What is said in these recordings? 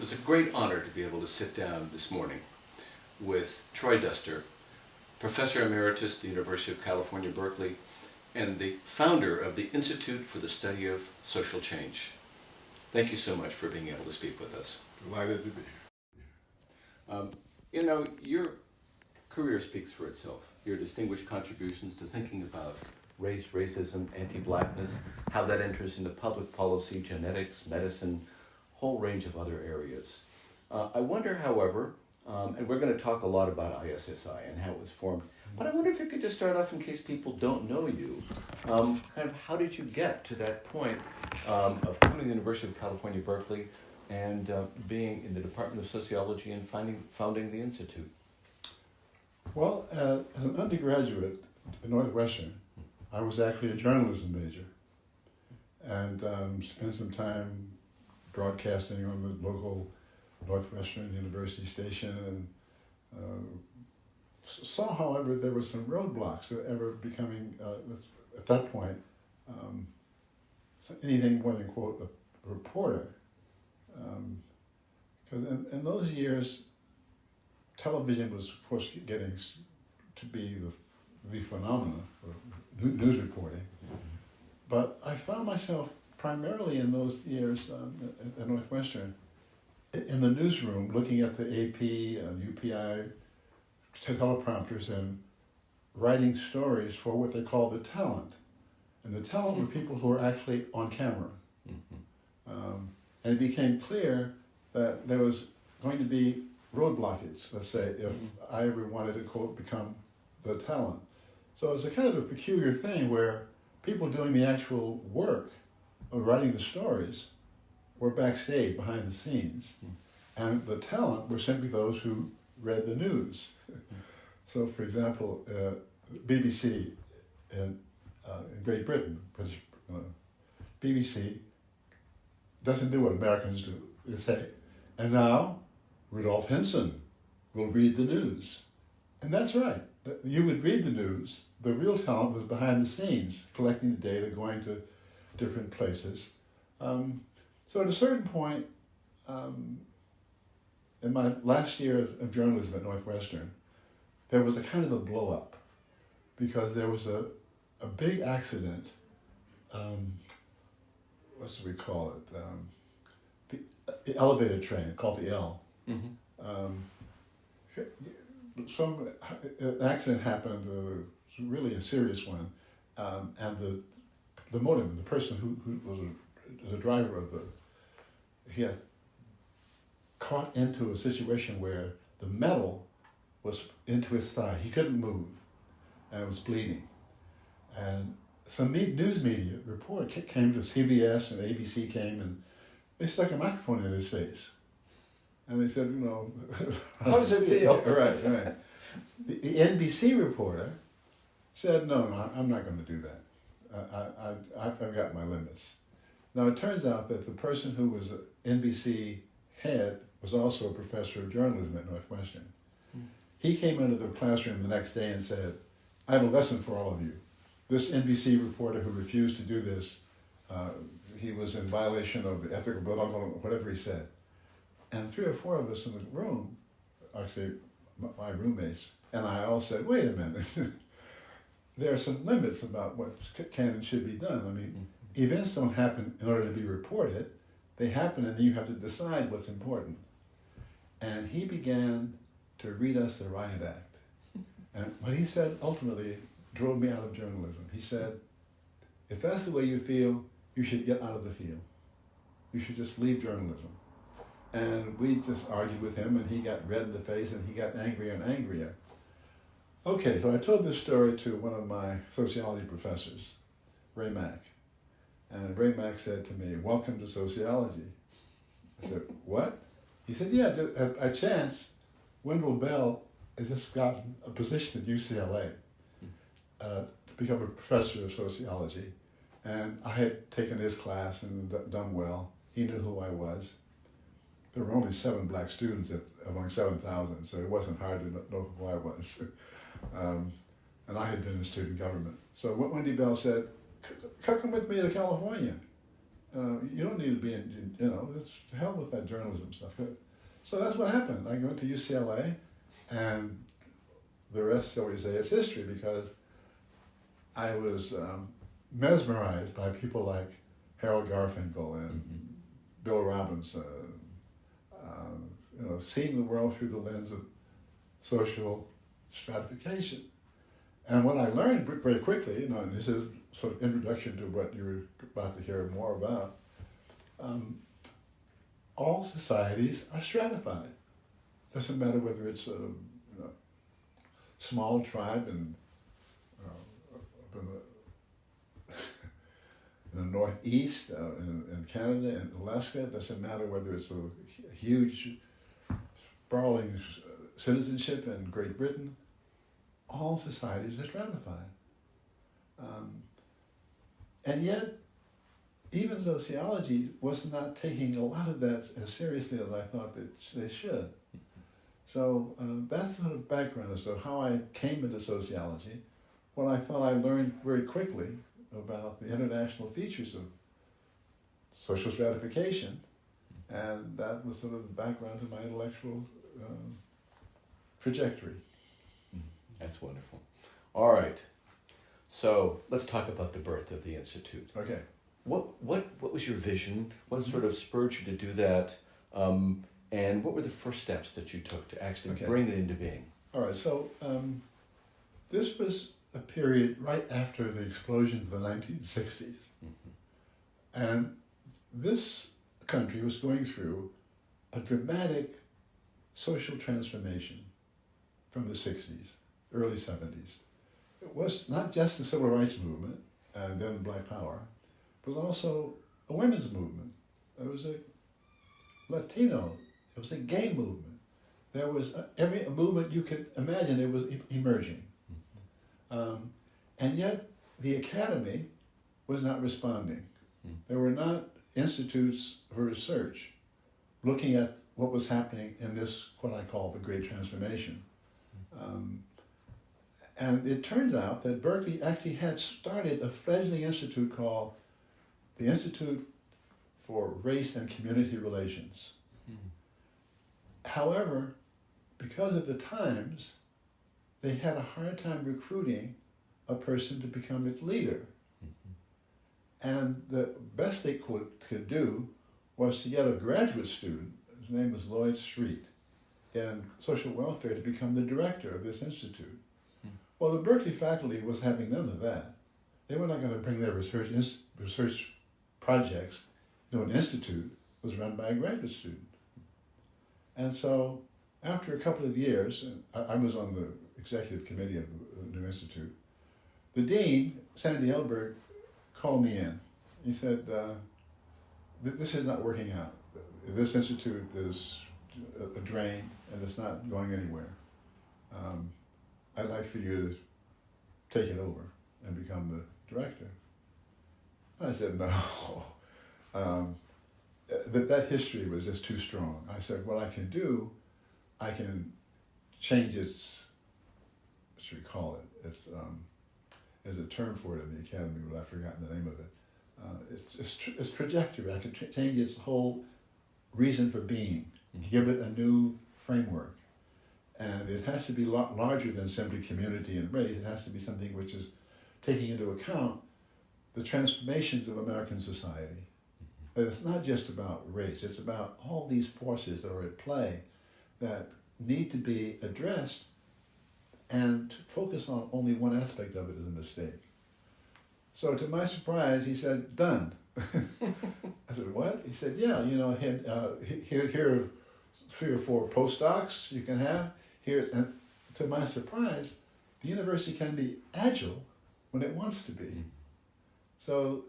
It's a great honor to be able to sit down this morning with Troy Duster, Professor Emeritus at the University of California, Berkeley, and the founder of the Institute for the Study of Social Change. Thank you so much for being able to speak with us. Delighted to be here. Your career speaks for itself. Your distinguished contributions to thinking about race, racism, anti-blackness, how that enters into public policy, genetics, medicine, whole range of other areas. I wonder, however, and we're going to talk a lot about ISSI and how it was formed, but I wonder if you could just start off, in case people don't know you, kind of how did you get to that point of coming to the University of California, Berkeley, and being in the Department of Sociology and founding the Institute? Well, as an undergraduate at Northwestern, I was actually a journalism major and spent some time broadcasting on the local Northwestern University station, and saw, however, there were some roadblocks to ever becoming, at that point, anything more than, quote, a reporter. Because in those years, television was, of course, getting to be the phenomenon for news reporting. But I found myself primarily in those years at Northwestern in the newsroom looking at the AP and UPI teleprompters and writing stories for what they call the talent. And the talent were people who were actually on camera. And it became clear that there was going to be road blockage, let's say, if I ever wanted to, quote, become the talent. So it was a kind of a peculiar thing where people doing the actual work of writing the stories were backstage, behind the scenes. And the talent were simply those who read the news. So, for example, BBC in Great Britain, BBC doesn't do what Americans do. They say, and now Rudolph Henson will read the news. And that's right. You would read the news. The real talent was behind the scenes, collecting the data, going to different places. So at a certain point, in my last year of journalism at Northwestern, there was a kind of a blow up because there was a big accident. What should we call it? The elevator train, called the L. An accident happened, really a serious one, and the motorman, the person who was the driver of he had caught into a situation where the metal was into his thigh. He couldn't move, and was bleeding. And some news media reporter came to CBS and ABC came, and they stuck a microphone in his face. And they said, how does it feel? Right. The NBC reporter said, no, I'm not going to do that. I've got my limits. Now, it turns out that the person who was NBC head was also a professor of journalism at Northwestern. He came into the classroom the next day and said, I have a lesson for all of you. This NBC reporter who refused to do this, he was in violation of the ethical, whatever he said. And 3 or 4 of us in the room, actually my roommates, and I all said, wait a minute. There are some limits about what can and should be done. I mean, events don't happen in order to be reported. They happen and then you have to decide what's important. And he began to read us the riot act. And what he said ultimately drove me out of journalism. He said, if that's the way you feel, you should get out of the field. You should just leave journalism. And we just argued with him, and he got red in the face, and he got angrier and angrier. Okay, so I told this story to one of my sociology professors, Ray Mack. And Ray Mack said to me, welcome to sociology. I said, what? He said, yeah, by chance, Wendell Bell has just gotten a position at UCLA to become a professor of sociology. And I had taken his class and done well. He knew who I was. There were only 7 black students among 7,000, so it wasn't hard to know who I was. And I had been in student government. So Wendy Bell said, come with me to California. You don't need to be it's to hell with that journalism stuff. So that's what happened. I went to UCLA, and the rest, shall we say, is history, because I was mesmerized by people like Harold Garfinkel and Bill Robinson, seeing the world through the lens of social stratification. And what I learned very quickly, and this is sort of introduction to what you're about to hear more about, all societies are stratified. Doesn't matter whether it's a small tribe up in the Northeast, in Canada, and Alaska. It doesn't matter whether it's a huge, sprawling citizenship in Great Britain. All societies are stratified. And yet, even sociology was not taking a lot of that as seriously as I thought that they should. So that's sort of background as to how I came into sociology, what I thought I learned very quickly about the international features of social stratification, and that was sort of the background to my intellectual trajectory. That's wonderful. All right. So let's talk about the birth of the Institute. Okay. What was your vision? What sort of spurred you to do that? And what were the first steps that you took to actually bring it into being? All right. So this was a period right after the explosion of the 1960s. And this country was going through a dramatic social transformation from the 60s, early 70s. It was not just the civil rights movement and then Black Power, it was also a women's movement. There was a Latino, it was a gay movement. There was every movement you could imagine, it was emerging. And yet the academy was not responding. There were not institutes for research looking at what was happening in this, what I call the Great Transformation. And it turns out that Berkeley actually had started a fledgling institute called the Institute for Race and Community Relations. However, because of the times, they had a hard time recruiting a person to become its leader. And the best they could do was to get a graduate student, his name was Lloyd Street, in social welfare to become the director of this institute. Well, the Berkeley faculty was having none of that. They were not going to bring their research projects to an institute that was run by a graduate student. And so, after a couple of years, I was on the executive committee of the new institute, the dean, Sandy Elberg, called me in. He said, this is not working out. This institute is a drain and it's not going anywhere. I'd like for you to take it over and become the director. I said, no. That history was just too strong. I said, what I can do, I can change its, what should we call it? There's a term for it in the academy, but I've forgotten the name of it. Its trajectory. I can change its whole reason for being, give it a new framework. And it has to be larger than simply community and race. It has to be something which is taking into account the transformations of American society. And it's not just about race, it's about all these forces that are at play that need to be addressed, and to focus on only one aspect of it is a mistake. So to my surprise, he said, done. I said, what? He said, yeah, here are 3 or 4 postdocs you can have. And to my surprise, the university can be agile when it wants to be. So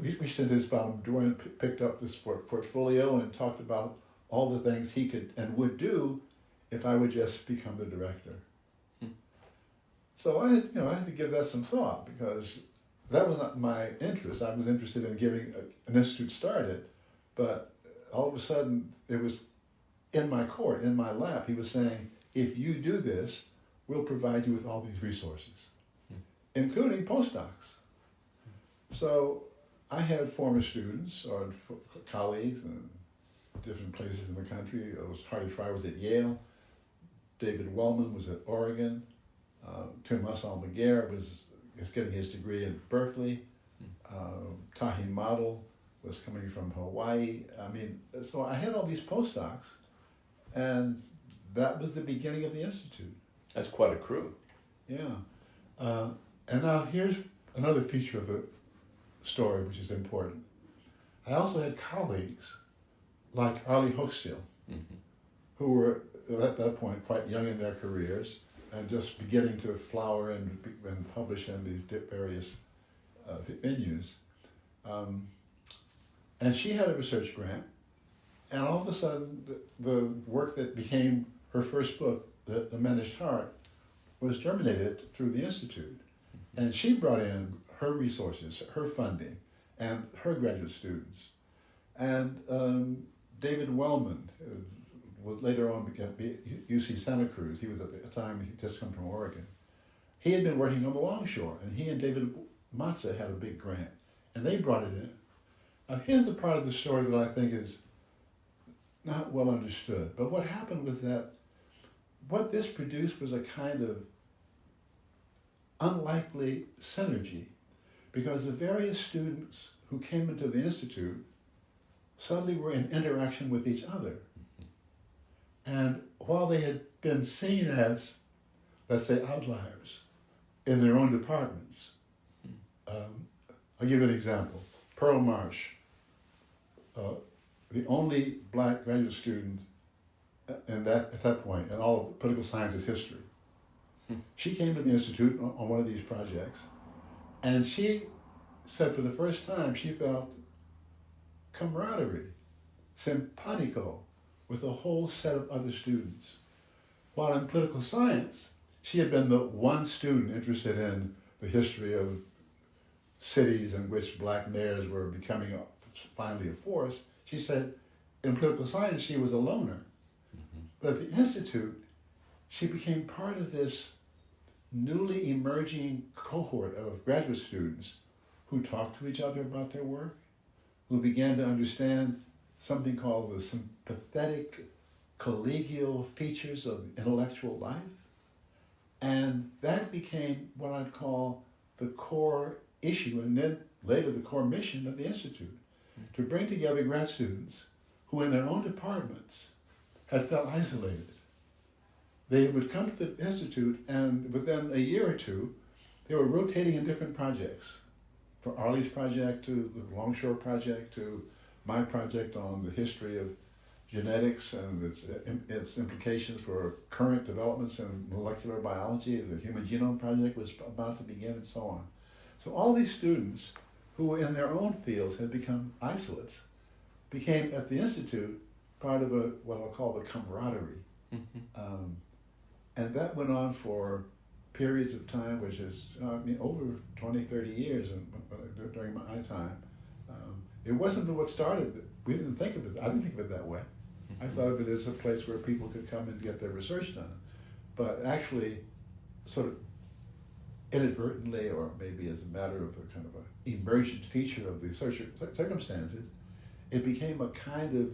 we sent his bottom drawer and picked up this portfolio and talked about all the things he could and would do if I would just become the director. So I had to give that some thought, because that was not my interest. I was interested in getting an institute started, but all of a sudden it was in my court, in my lap. He was saying, if you do this, we'll provide you with all these resources, including postdocs. So I had former students or colleagues in different places in the country. Hardy Fry was at Yale. David Wellman was at Oregon. Tomas Almaguer is getting his degree in Berkeley. Tahi Model was coming from Hawaii. I mean, so I had all these postdocs, and that was the beginning of the Institute. That's quite a crew. Yeah. And now here's another feature of the story which is important. I also had colleagues like Arlie Hochschild, who were at that point quite young in their careers and just beginning to flower and publish in these various venues. And she had a research grant, and all of a sudden the work that became her first book, The Diminished Heart, was germinated through the Institute. And she brought in her resources, her funding, and her graduate students. And David Wellman would later on become UC Santa Cruz. He was at the time, he just come from Oregon. He had been working on the Longshore, and he and David Matza had a big grant, and they brought it in. Now here's the part of the story that I think is not well understood. But what happened was that what this produced was a kind of unlikely synergy, because the various students who came into the Institute suddenly were in interaction with each other. And while they had been seen as, let's say, outliers in their own departments, I'll give you an example. Pearl Marsh, the only black graduate student at that point in all of political sciences history. She came to the Institute on one of these projects, and she said for the first time she felt camaraderie, simpatico, with a whole set of other students. While in political science, she had been the one student interested in the history of cities in which black mayors were becoming finally a force. She said in political science she was a loner. But at the Institute, she became part of this newly emerging cohort of graduate students who talked to each other about their work, who began to understand something called the sympathetic collegial features of intellectual life. And that became what I'd call the core issue, and then later the core mission of the Institute, to bring together grad students who in their own departments had felt isolated. They would come to the Institute, and within a year or two, they were rotating in different projects. From Arlie's project to the Longshore project to my project on the history of genetics and its implications for current developments in molecular biology. The Human Genome Project was about to begin, and so on. So all these students who in their own fields had become isolates became at the Institute part of what I'll call the camaraderie. And that went on for periods of time, which is over 20, 30 years during my time. It wasn't what started. We didn't think of it. I didn't think of it that way. I thought of it as a place where people could come and get their research done. But actually, sort of inadvertently, or maybe as a matter of a kind of an emergent feature of the circumstances, it became a kind of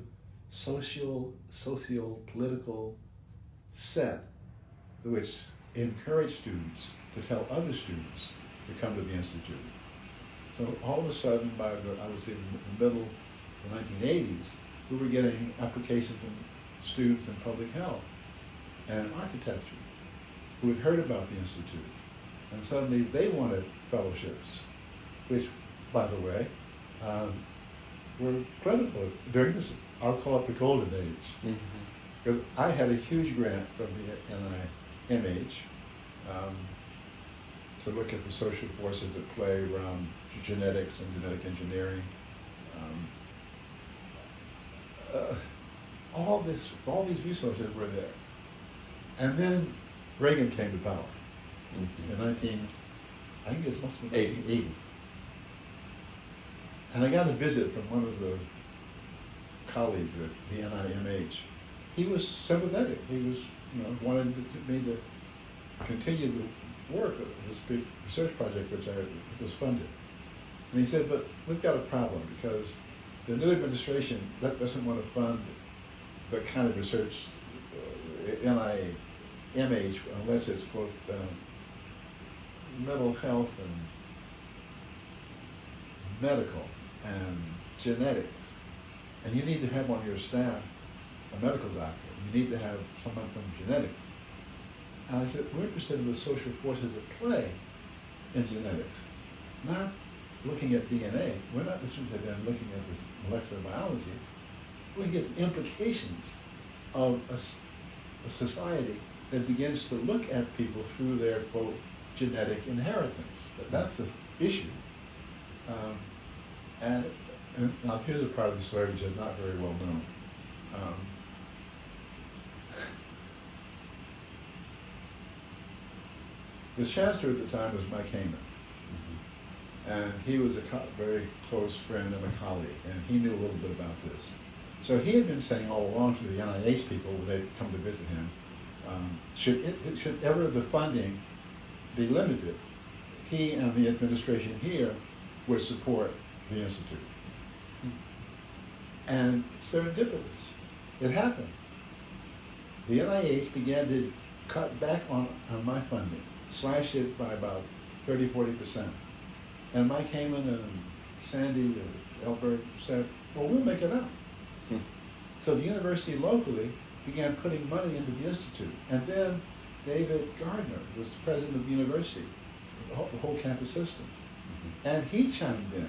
socio-political set which encouraged students to tell other students to come to the Institute. So all of a sudden, I would say in the middle of the 1980s, we were getting applications from students in public health and architecture who had heard about the Institute. And suddenly they wanted fellowships, which, by the way, were plentiful during this, I'll call it the golden age. Because I had a huge grant from the NIMH to look at the social forces at play around genetics and genetic engineering. All these resources were there. And then Reagan came to power in I think it must have been 1980. And I got a visit from one of the colleagues at the NIMH. He was sympathetic. He was, wanted me to continue the work of this big research project which was funded. And he said, but we've got a problem because the new administration doesn't want to fund the kind of research, NIMH, unless it's, quote, mental health and medical and genetics. And you need to have on your staff a medical doctor. You need to have someone from genetics. And I said, we're interested in the social forces at play in genetics, not looking at DNA. We're not interested in looking at the molecular biology. We get the implications of a society that begins to look at people through their, quote, genetic inheritance. That's the issue. And now here's a part of the story which is not very well known. The Chancellor at the time was Mike Heyman. And he was a very close friend and a colleague, and he knew a little bit about this. So he had been saying all along to the NIH people when they'd come to visit him, should ever the funding be limited, he and the administration here would support the Institute. And serendipitous, it happened. The NIH began to cut back on my funding, slash it by about 30–40%. And Mike Heyman and Sandy Elbert said, well, we'll make it up. So the university locally began putting money into the Institute. And then David Gardner was the president of the university, the whole campus system. And he chimed in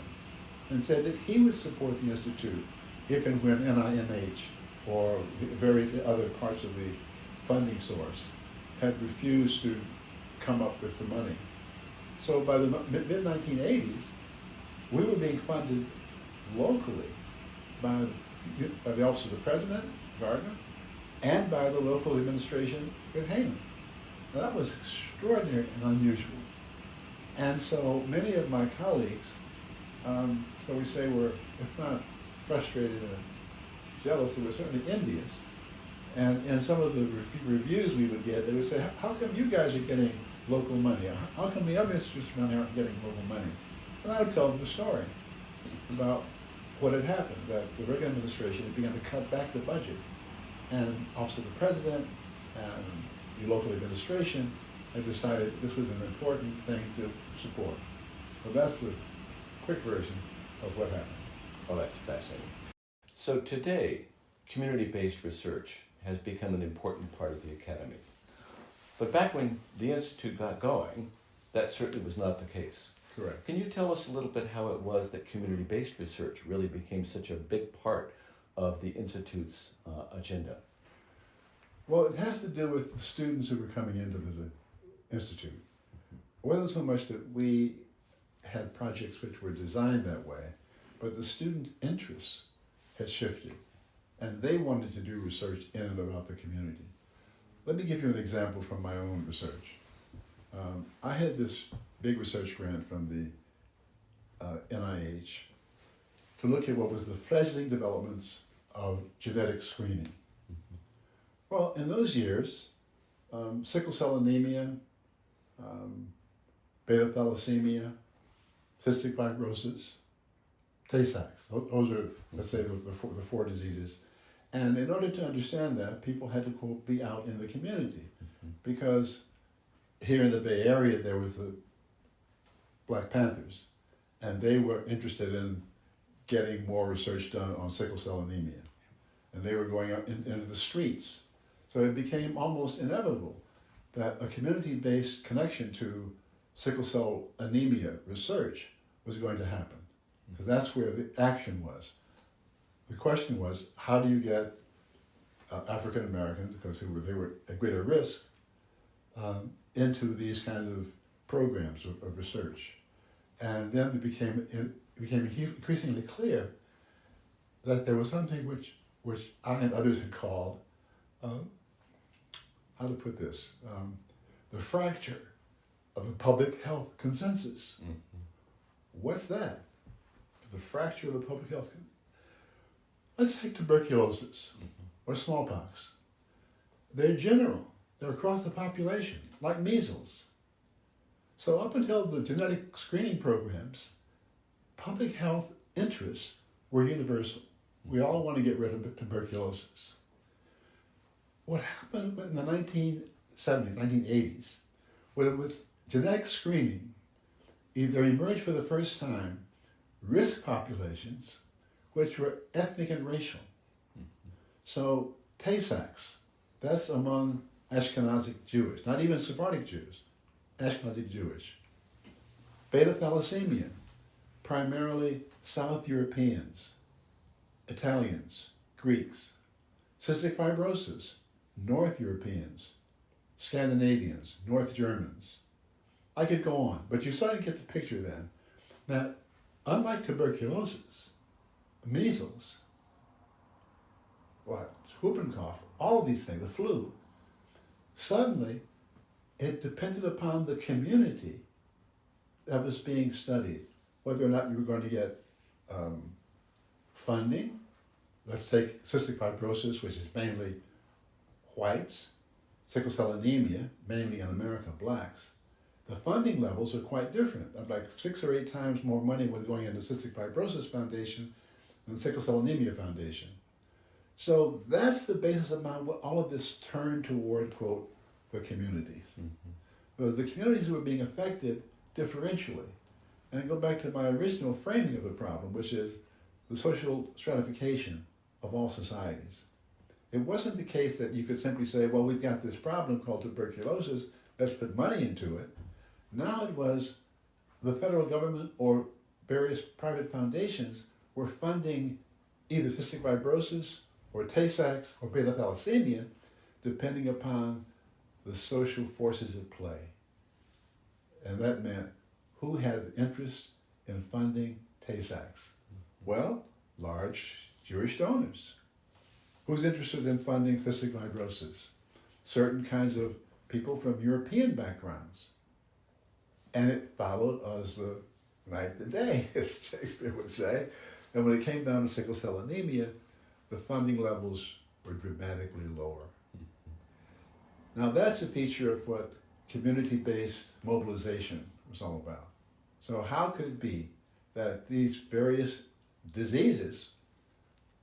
and said that he would support the Institute if and when NIMH or various other parts of the funding source had refused to come up with the money. So by the mid-1980s, we were being funded locally by the Office of the President, Gardner, and by the local administration with Heyman. Now, that was extraordinary and unusual. And so many of my colleagues, so we say, were, if not frustrated and jealous, they were certainly envious. And some of the reviews we would get, they would say, how come you guys are getting local money? How come the other institutes around here aren't getting local money? And I would tell them the story about what had happened, that the Reagan administration had begun to cut back the budget. And Office of the President and the local administration had decided this was an important thing to support. So that's the quick version of what happened. Oh, that's fascinating. So today, community-based research has become an important part of the academy. But back when the Institute got going, that certainly was not the case. Correct. Can you tell us a little bit how it was that community-based research really became such a big part of the Institute's agenda? Well, it has to do with the students who were coming into the Institute. It wasn't so much that we had projects which were designed that way, but the student interests had shifted, and they wanted to do research in and about the community. Let me give you an example from my own research. I had this big research grant from the NIH to look at what was the fledgling developments of genetic screening. Well, in those years, sickle cell anemia, beta thalassemia, cystic fibrosis, Tay-Sachs. Those are, let's say, the four diseases. And in order to understand that, people had to, quote, be out in the community. Because here in the Bay Area, there was the Black Panthers, and they were interested in getting more research done on sickle cell anemia. And they were going out into the streets. So it became almost inevitable that a community-based connection to sickle cell anemia research was going to happen, because that's where the action was. The question was, how do you get African Americans, because they were at greater risk, into these kinds of programs of research? And then it became increasingly clear that there was something which I and others had called, how to put this, the fracture of the public health consensus. What's that? The fracture of the public health. Let's take tuberculosis or smallpox. They're general. They're across the population, like measles. So up until the genetic screening programs, public health interests were universal. We all want to get rid of tuberculosis. What happened in the 1970s, 1980s, with genetic screening, there emerged for the first time risk populations which were ethnic and racial. So Tay-Sachs, that's among Ashkenazic Jewish, not even Sephardic Jews, Ashkenazic Jewish. Beta thalassemia, primarily South Europeans, Italians, Greeks. Cystic fibrosis, North Europeans, Scandinavians, North Germans. I could go on, but you're starting to get the picture then that unlike tuberculosis, measles, whooping cough, all of these things, the flu, suddenly it depended upon the community that was being studied, whether or not you were going to get funding. Let's take cystic fibrosis, which is mainly whites, sickle cell anemia, mainly in America, blacks. The funding levels are quite different. Like 6 or 8 times more money was going into Cystic Fibrosis Foundation than the Sickle Cell Anemia Foundation. So that's the basis of all of this turned toward, quote, the communities. The communities were being affected differentially. And I go back to my original framing of the problem, which is the social stratification of all societies. It wasn't the case that you could simply say, well, we've got this problem called tuberculosis, let's put money into it. Now it was the federal government or various private foundations were funding either cystic fibrosis or Tay-Sachs or beta thalassemia, depending upon the social forces at play. And that meant who had interest in funding Tay-Sachs? Well, large Jewish donors. Who's interested in funding cystic fibrosis? Certain kinds of people from European backgrounds. And it followed as the night and day, as Shakespeare would say. And when it came down to sickle cell anemia, the funding levels were dramatically lower. Now that's a feature of what community-based mobilization was all about. So how could it be that these various diseases,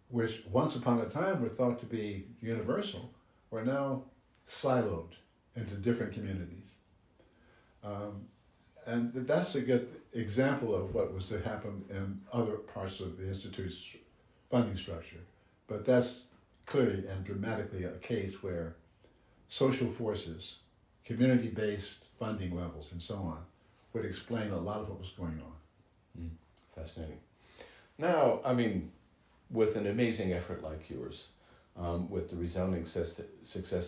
which once upon a time were thought to be universal, were now siloed into different communities? And that's a good example of what was to happen in other parts of the Institute's funding structure. But that's clearly and dramatically a case where social forces, community-based funding levels, and so on, would explain a lot of what was going on. Fascinating. Now, I mean, with an amazing effort like yours, with the resounding success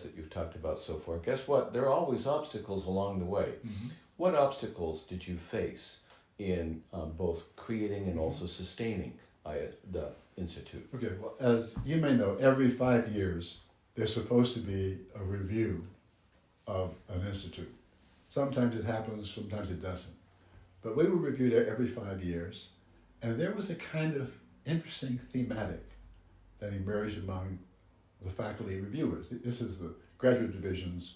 that you've talked about so far, guess what? There are always obstacles along the way. What obstacles did you face in both creating and also sustaining the Institute? Okay, well, as you may know, every 5 years, there's supposed to be a review of an institute. Sometimes it happens, sometimes it doesn't. But we were reviewed every 5 years, and there was a kind of interesting thematic that emerged among the faculty reviewers. This is the graduate division's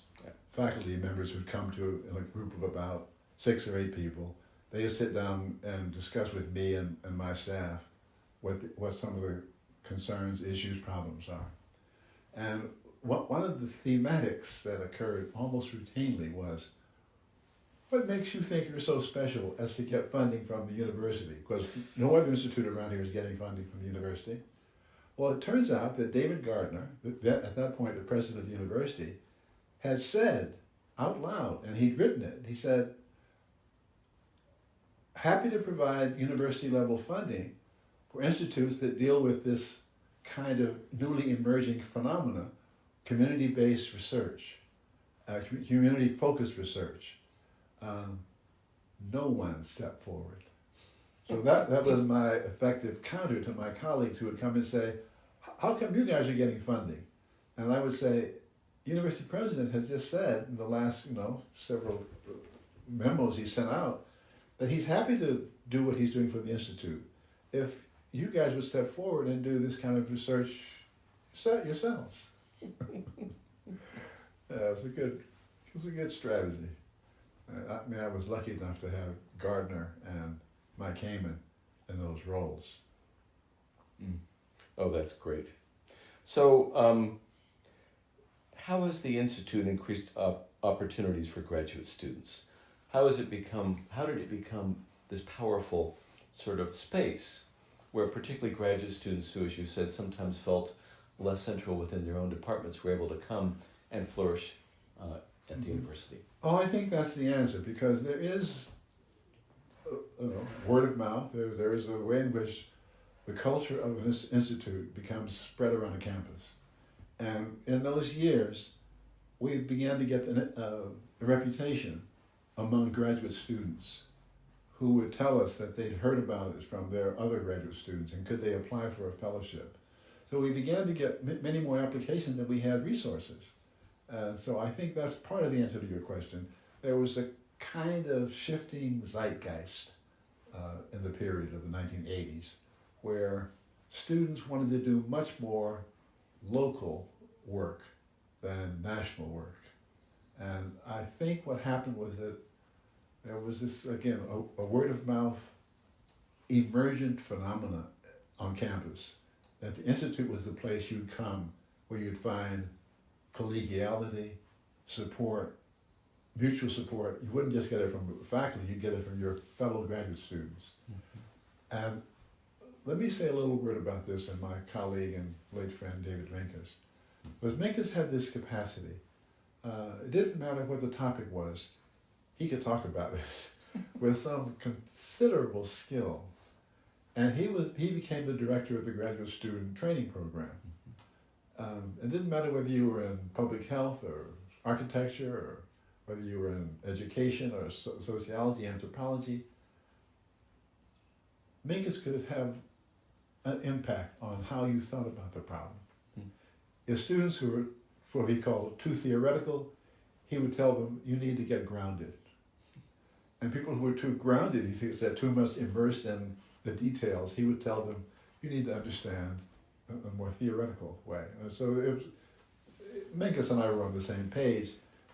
faculty members who'd come to in a group of about 6 or 8 people. They would sit down and discuss with me and my staff what some of the concerns, issues, problems are. And one of the thematics that occurred almost routinely was, what makes you think you're so special as to get funding from the university? Because no other institute around here is getting funding from the university. Well, it turns out that David Gardner, at that point the president of the university, had said out loud, and he'd written it, he said, happy to provide university level funding for institutes that deal with this kind of newly emerging phenomena, community-based research, community-focused research. No one stepped forward. So that was my effective counter to my colleagues who would come and say, how come you guys are getting funding? And I would say, university president has just said in the last, several memos he sent out that he's happy to do what he's doing for the Institute if you guys would step forward and do this kind of research yourselves. It was a good strategy. I was lucky enough to have Gardner and Mike Heyman in those roles. Mm. Oh, that's great. So, how has the Institute increased opportunities for graduate students? How did it become this powerful sort of space where particularly graduate students who, as you said, sometimes felt less central within their own departments were able to come and flourish at the university? Oh, I think that's the answer, because there is word of mouth. There is a way in which the culture of an institute becomes spread around a campus. And in those years, we began to get a reputation among graduate students who would tell us that they'd heard about it from their other graduate students and could they apply for a fellowship. So we began to get many more applications than we had resources. So I think that's part of the answer to your question. There was a kind of shifting zeitgeist in the period of the 1980s where students wanted to do much more local work than national work. And I think what happened was that there was this, again, a word of mouth emergent phenomena on campus, that the Institute was the place you'd come where you'd find collegiality, support, mutual support. You wouldn't just get it from faculty, you'd get it from your fellow graduate students. Mm-hmm. And let me say a little word about this and my colleague and late friend David Minkus. Because Minkus had this capacity. It didn't matter what the topic was, he could talk about it with some considerable skill. And he became the director of the graduate student training program. It didn't matter whether you were in public health or architecture or whether you were in education or sociology, anthropology. Minkus could have an impact on how you thought about the problem. If students who were what he called too theoretical, he would tell them, you need to get grounded. And people who were too grounded, he thinks they're too much immersed in the details, he would tell them, you need to understand a more theoretical way. So Minkus and I were on the same page,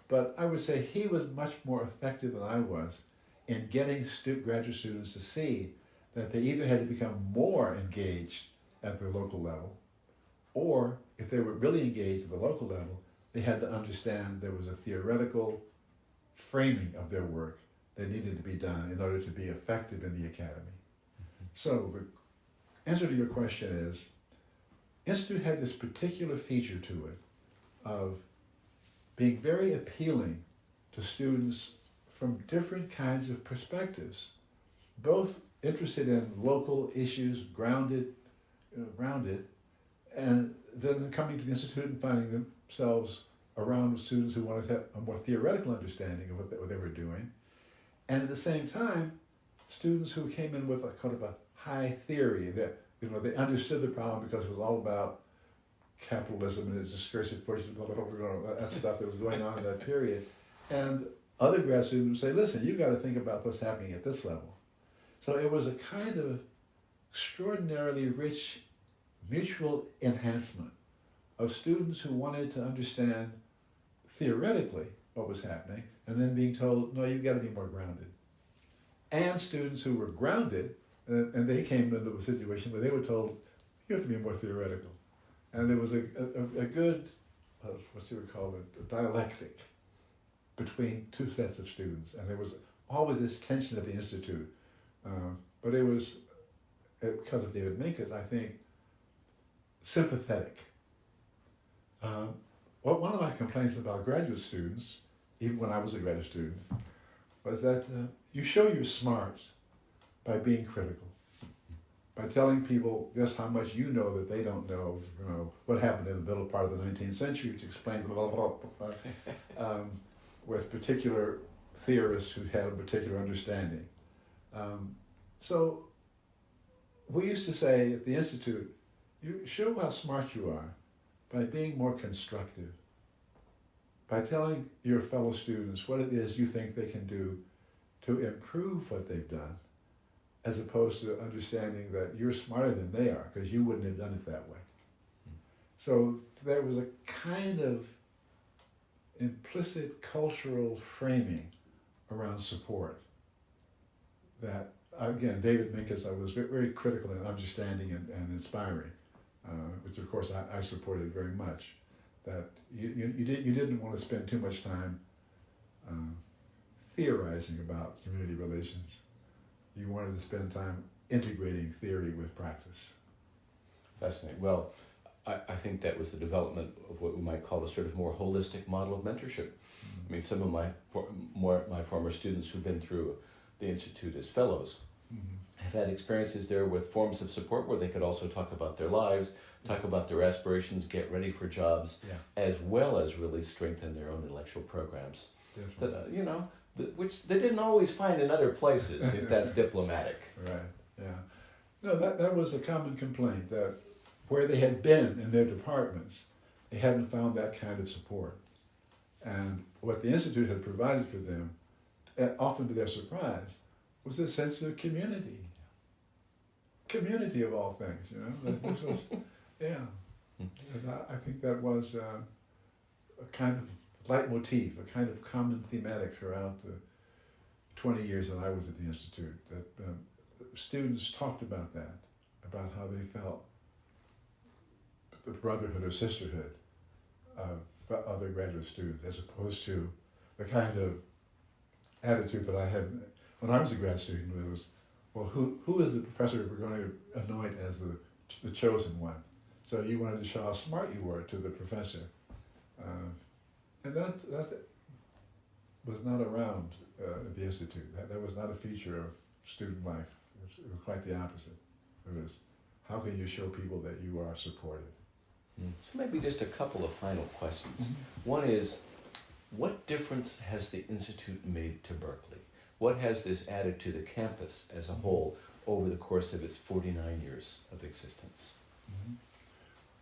but I would say he was much more effective than I was in getting graduate students to see that they either had to become more engaged at their local level, or if they were really engaged at the local level, they had to understand there was a theoretical framing of their work that needed to be done in order to be effective in the academy. Mm-hmm. So the answer to your question is, Institute had this particular feature to it of being very appealing to students from different kinds of perspectives, both interested in local issues, grounded, and then coming to the Institute and finding themselves around students who wanted to have a more theoretical understanding of what they were doing. And at the same time, students who came in with a kind of a high theory that, they understood the problem because it was all about capitalism and its discursive forces, that stuff that was going on in that period. And other grad students would say, listen, you've got to think about what's happening at this level. So it was a kind of extraordinarily rich mutual enhancement of students who wanted to understand theoretically what was happening and then being told, no, you've got to be more grounded. And students who were grounded, and they came into a situation where they were told, you have to be more theoretical. And there was a good, what you would call it, a dialectic between two sets of students. And there was always this tension at the Institute. But it was, because of David Minkus, I think, sympathetic. One of my complaints about graduate students, even when I was a graduate student, was that you show you're smart by being critical, by telling people just how much you know that they don't know, what happened in the middle part of the 19th century, which explained with particular theorists who had a particular understanding. So we used to say at the Institute, you show how smart you are by being more constructive, by telling your fellow students what it is you think they can do to improve what they've done, as opposed to understanding that you're smarter than they are because you wouldn't have done it that way. So there was a kind of implicit cultural framing around support that again, David Minkus, I was very, very critical and understanding and inspiring, which of course I supported very much. That you didn't want to spend too much time theorizing about community relations. You wanted to spend time integrating theory with practice. Fascinating. Well, I think that was the development of what we might call a sort of more holistic model of mentorship. I mean, some of my former students who've been through the Institute as fellows have had experiences there with forms of support where they could also talk about their lives, talk about their aspirations, get ready for jobs, as well as really strengthen their own intellectual programs. That, which they didn't always find in other places, if that's diplomatic. Right, yeah. No, that was a common complaint, that where they had been in their departments, they hadn't found that kind of support. And what the Institute had provided for them, often to their surprise, was a sense of community. Community of all things, That this was, yeah. And I think that was a kind of leitmotif, a kind of common thematic throughout the 20 years that I was at the Institute, that students talked about that, about how they felt the brotherhood or sisterhood of other graduate students, as opposed to the kind of attitude that I had when I was a grad student. It was, well, who is the professor we're going to anoint as the chosen one? So you wanted to show how smart you were to the professor. And that was not around at the Institute. That was not a feature of student life. It was quite the opposite. It was, how can you show people that you are supported? So maybe just a couple of final questions. One is, what difference has the Institute made to Berkeley? What has this added to the campus as a whole over the course of its 49 years of existence?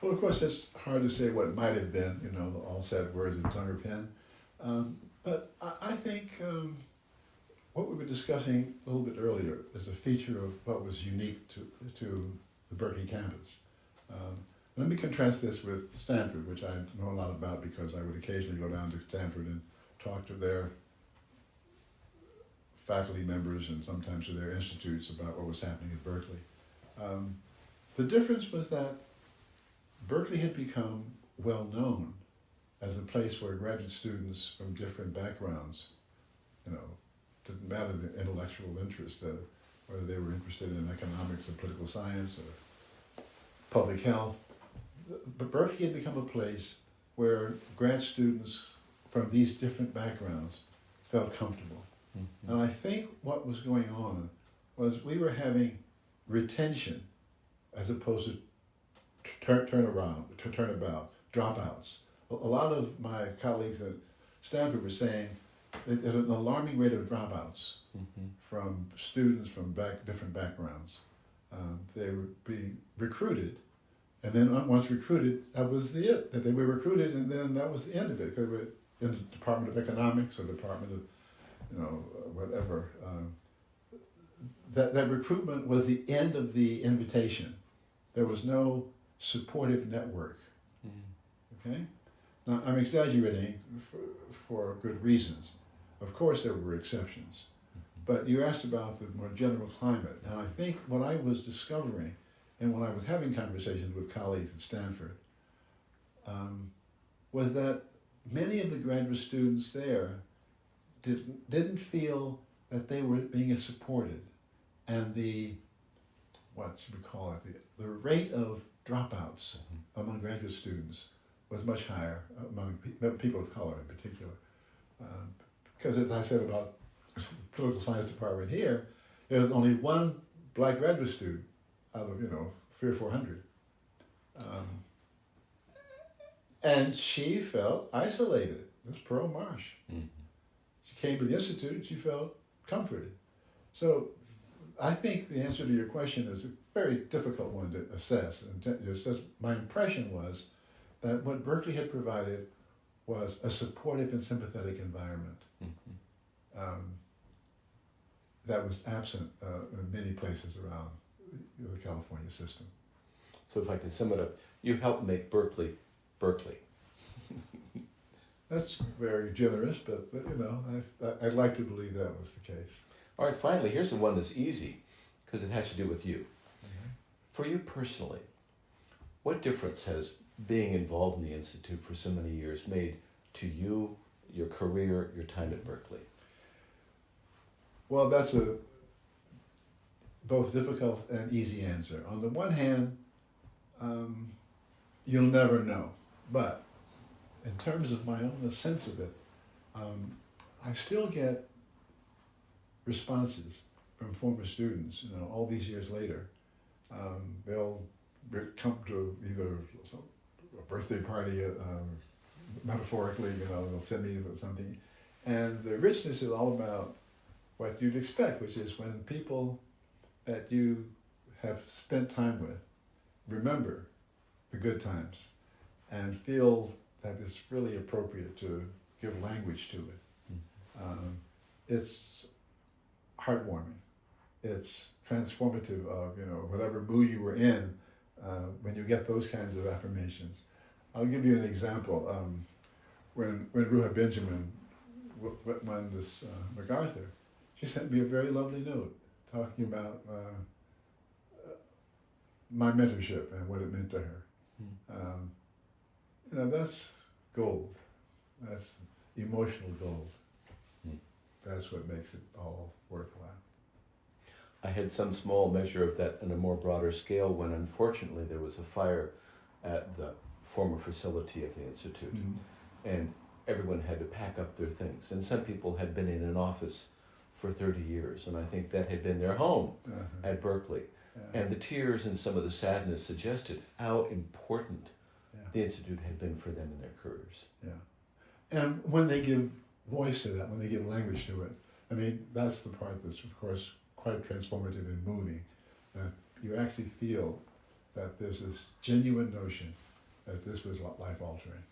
Well, of course, it's hard to say what might have been, all said words in tongue or pen. But I think what we were discussing a little bit earlier is a feature of what was unique to the Berkeley campus. Let me contrast this with Stanford, which I know a lot about because I would occasionally go down to Stanford and talk to their faculty members and sometimes to their institutes about what was happening at Berkeley. The difference was that Berkeley had become well known as a place where graduate students from different backgrounds, didn't matter the intellectual interest, whether they were interested in economics or political science or public health. But Berkeley had become a place where grad students from these different backgrounds felt comfortable. And I think what was going on was we were having retention as opposed to turnabout, dropouts. A lot of my colleagues at Stanford were saying that there's an alarming rate of dropouts from students from different backgrounds. They would be recruited, and then once recruited, that was it. That they were recruited, and then that was the end of it. They were in the Department of Economics or Department of, whatever. That recruitment was the end of the invitation. There was no supportive network. Okay? Now, I'm exaggerating for good reasons. Of course there were exceptions. But you asked about the more general climate. And I think what I was discovering, and when I was having conversations with colleagues at Stanford, was that many of the graduate students there didn't feel that they were being supported. And the rate of dropouts among graduate students was much higher among people of color in particular. Because as I said about the political science department here, there was only one black graduate student out of, 300 or 400. And she felt isolated. It was Pearl Marsh. She came to the Institute and she felt comforted. So I think the answer to your question is a very difficult one to assess. And my impression was that what Berkeley had provided was a supportive and sympathetic environment that was absent in many places around the California system. So if I can sum it up, you helped make Berkeley, Berkeley. That's very generous, but I'd like to believe that was the case. All right, finally, here's the one that's easy. because it has to do with you. For you personally, what difference has being involved in the Institute for so many years made to you, your career, your time at Berkeley? Well, that's a both difficult and easy answer. On the one hand, you'll never know. But in terms of my own sense of it, I still get responses from former students, all these years later. They'll come to either a birthday party, metaphorically, they'll send me something. And the richness is all about what you'd expect, which is when people that you have spent time with remember the good times and feel that it's really appropriate to give language to it. It's heartwarming. It's transformative of, whatever mood you were in when you get those kinds of affirmations. I'll give you an example. When Ruha Benjamin won this MacArthur, she sent me a very lovely note talking about my mentorship and what it meant to her. That's gold. That's emotional gold. That's what makes it all worthwhile. I had some small measure of that on a more broader scale when unfortunately there was a fire at the former facility of the Institute. And everyone had to pack up their things. And some people had been in an office for 30 years, and I think that had been their home at Berkeley. And the tears and some of the sadness suggested how important the Institute had been for them in their careers. And when they give voice to that, when they give language to it, that's the part that's, of course, quite transformative and moving. That you actually feel that there's this genuine notion that this was life-altering.